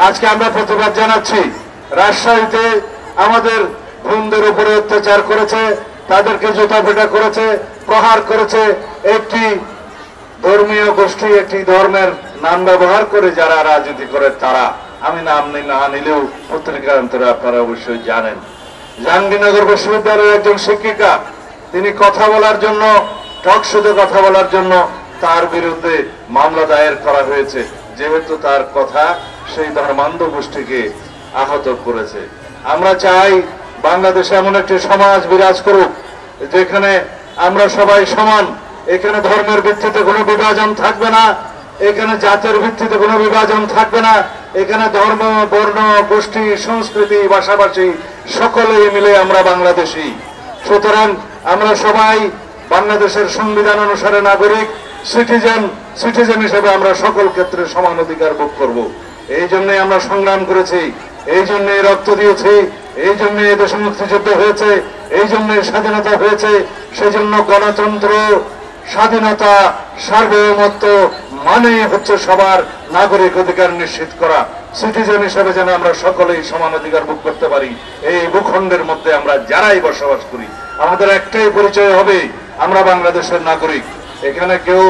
আজকে আমরা প্রতিবাদ জানাচ্ছি। রাজশাহীতে আমাদের বোনদের উপরে অত্যাচার করেছে, তাদেরকে জুতাপেটা করেছে, প্রহার করেছে একটি ধর্মীয় গোষ্ঠী, একটি ধর্মের নাম ব্যবহার করে যারা রাজনীতি করে তারা। আমি নাম না নিলেও পত্রিকান্তরে আপনারা অবশ্যই জানেন। জাহাঙ্গীরনগর বিশ্ববিদ্যালয়ের একজন শিক্ষিকা, তিনি কথা বলার জন্য, টক শোতে কথা বলার জন্য তার বিরুদ্ধে মামলা দায়ের করা হয়েছে, যেহেতু তার কথা সেই ধর্মান্ধ গোষ্ঠীকে আহত করেছে। আমরা চাই বাংলাদেশে এমন একটি সমাজ বিরাজ করুক যেখানে আমরা সবাই সমান, এখানে ধর্মের ভিত্তিতে কোনো বিভাজন থাকবে না, এখানে জাতের ভিত্তিতে কোনো বিভাজন থাকবে না, এখানে ধর্ম, বর্ণ, গোষ্ঠী, সংস্কৃতি, ভাষাভাষী সকলেই মিলে আমরা বাংলাদেশী। সুতরাং আমরা সবাই বাংলাদেশের সংবিধান অনুসারে নাগরিক, সিটিজেন হিসেবে আমরা সকল ক্ষেত্রে সমান অধিকার ভোগ করব। এই জন্যই আমরা সংগ্রাম করেছি, এই জন্যই রক্ত দিয়েছি, এই জন্যই দেশে মুক্তিযুদ্ধ হয়েছে, এই জন্যই স্বাধীনতা হয়েছে। সেজন্য গণতন্ত্র, স্বাধীনতা, সার্বভৌমত্ব মানে হচ্ছে সবার নাগরিক অধিকার নিশ্চিত করা। সিটিজেন হিসেবে যেন আমরা সকলেই সমান অধিকার ভোগ করতে পারি। এই ভূখণ্ডের মধ্যে আমরা যারাই বসবাস করি, আমাদের একটাই পরিচয় হবে, আমরা বাংলাদেশের নাগরিক। এখানে কেউ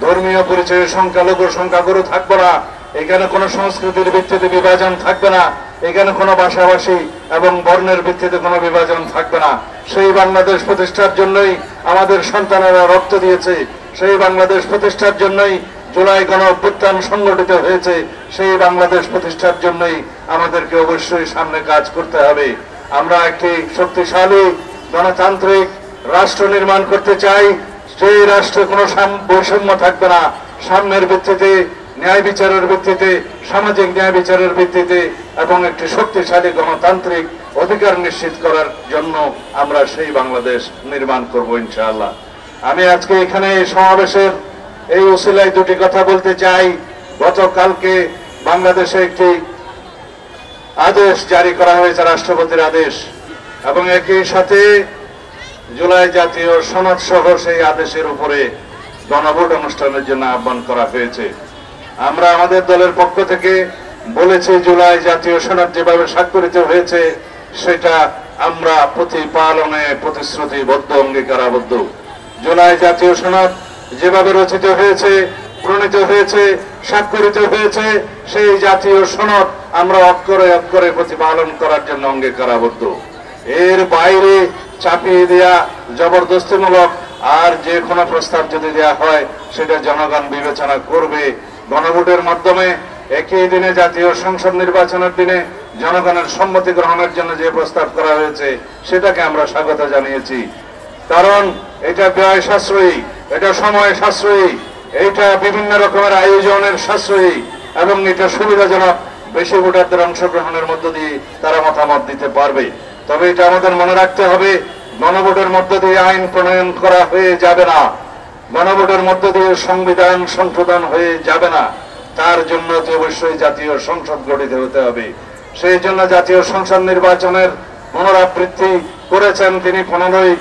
ধর্মীয় পরিচয়ে সংখ্যালঘু সংখ্যাগুরু থাকবে না, এখানে কোনো সংস্কৃতির ভিত্তিতে বিভাজন থাকবে না, এখানে কোনো ভাষাভাষী এবং বর্ণের ভিত্তিতে কোনো বিভাজন থাকবে না। সেই বাংলাদেশ প্রতিষ্ঠার জন্যই আমাদের সন্তানেরা রক্ত দিয়েছে, সেই বাংলাদেশ প্রতিষ্ঠার জন্যই জুলাই গণ অভ্যুত্থান সংগঠিত হয়েছে, সেই বাংলাদেশ প্রতিষ্ঠার জন্যই আমাদেরকে অবশ্যই সামনে কাজ করতে হবে। আমরা একটি শক্তিশালী গণতান্ত্রিক রাষ্ট্র নির্মাণ করতে চাই, সেই রাষ্ট্রে কোনো বৈষম্য থাকবে না, সাম্যের ভিত্তিতে, ন্যায় বিচারের ভিত্তিতে, সামাজিক ন্যায় বিচারের ভিত্তিতে এবং একটি শক্তিশালী গণতান্ত্রিক অধিকার নিশ্চিত করার জন্য আমরা সেই বাংলাদেশ নির্মাণ করব ইনশাআল্লাহ। আমি আজকে এখানে সমাবেশের এই উসিলায় দুটি কথা বলতে চাই। গতকালকে বাংলাদেশে একটি আদেশ জারি করা হয়েছে, রাষ্ট্রপতির আদেশ, এবং একই সাথে জুলাই জাতীয় সনদ সহ সেই আদেশের উপরে গণভোট অনুষ্ঠানের জন্য আহ্বান করা হয়েছে। আমরা আমাদের দলের পক্ষ থেকে বলেছি, জুলাই জাতীয় সনদ যেভাবে স্বাক্ষরিত হয়েছে সেটা আমরা প্রতিপালনে প্রতিশ্রুতিবদ্ধ, অঙ্গীকারাবদ্ধ। জুলাই জাতীয় সনদ যেভাবে রচিত হয়েছে, প্রণীত হয়েছে, স্বাক্ষরিত হয়েছে, সেই জাতীয় সনদ আমরা অক্ষরে অক্ষরে প্রতিপালন করার জন্য অঙ্গীকারাবদ্ধ। এর বাইরে চাপিয়ে দেয়া, জবরদস্তিমূলক আর যে কোনো প্রস্তাব যদি দেয়া হয় সেটা জনগণ বিবেচনা করবে। গণভোটের মাধ্যমে একই দিনে জাতীয় সংসদ নির্বাচনের দিনে জনগণের সম্মতি গ্রহণের জন্য যে প্রস্তাব করা হয়েছে সেটাকে আমরা স্বাগত জানিয়েছি, কারণ এটা ব্যয় সাশ্রয়ী, এটা সময় সাশ্রয়ী, এটা বিভিন্ন রকমের আয়োজনের সাশ্রয়ী এবং এটা সুবিধাজনক। বেশি ভোটারদের অংশগ্রহণের মধ্য দিয়ে তারা মতামত দিতে পারবে। তবে এটা আমাদের মনে রাখতে হবে, গণভোটের মধ্য দিয়ে আইন প্রণয়ন করা হয়ে যাবে না, গণভোটের মধ্য দিয়ে সংবিধান সংশোধন হয়ে যাবে না। তার জন্য অবশ্যই জাতীয় সংসদ গঠিত হতে হবে। সেই জন্য জাতীয় সংসদ নির্বাচনের পুনরাবৃত্তি করেছেন তিনি 15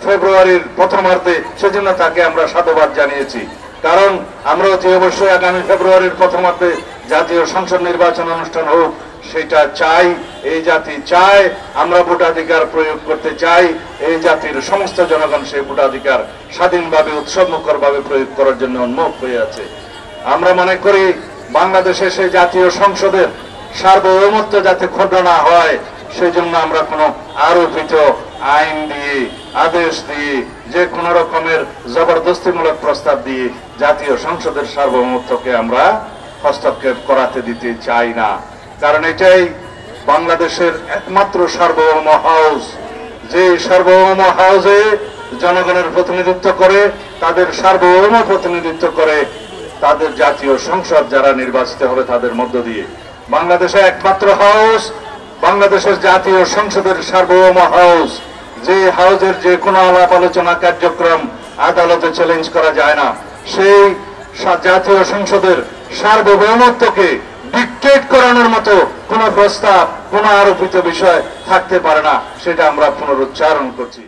ফেব্রুয়ারির প্রথমার্ধে, সেজন্য তাকে আমরা সাধুবাদ জানিয়েছি। কারণ আমরা অবশ্যই আগামী ফেব্রুয়ারির প্রথমার্ধে জাতীয় সংসদ নির্বাচন অনুষ্ঠান হোক সেটা চাই, এই জাতি চায়। আমরা ভোটাধিকার প্রয়োগ করতে চাই, এই জাতির সমস্ত জনগণ সেই ভোটাধিকার স্বাধীনভাবে, উৎসবমুখরভাবে প্রয়োগ করার জন্য উন্মুখ হয়ে আছে। আমরা মনে করি বাংলাদেশে সেই জাতীয় সংসদের সার্বভৌমত্ব যাতে ক্ষুণ্ণ না হয়, সেই জন্য আমরা কোনো আরোপিত আইন দিয়ে, আদেশ দিয়ে, যে কোনো রকমের জবরদস্তিমূলক প্রস্তাব দিয়ে জাতীয় সংসদের সার্বভৌমত্বকে আমরা হস্তক্ষেপ করাতে দিতে চাই না। কারণ এটাই বাংলাদেশের একমাত্র সার্বভৌম হাউস, যে সার্বভৌম হাউসে জনগণের প্রতিনিধিত্ব করে, তাদের সার্বভৌম প্রতিনিধিত্ব করে তাদের জাতীয় সংসদ যারা নির্বাচিত হবে তাদের মধ্য দিয়ে। বাংলাদেশে একমাত্র হাউস বাংলাদেশের জাতীয় সংসদের সার্বভৌম হাউস, যে হাউসের যে কোনো আলাপ আলোচনা কার্যক্রম আদালতে চ্যালেঞ্জ করা যায় না। সেই জাতীয় সংসদের সার্বভৌমত্বকে ডিক্টেট করানোর মতো কোন প্রস্তাব, কোন আরোপিত বিষয় থাকতে পারে না, সেটা আমরা পুনরুচ্চারণ করছি।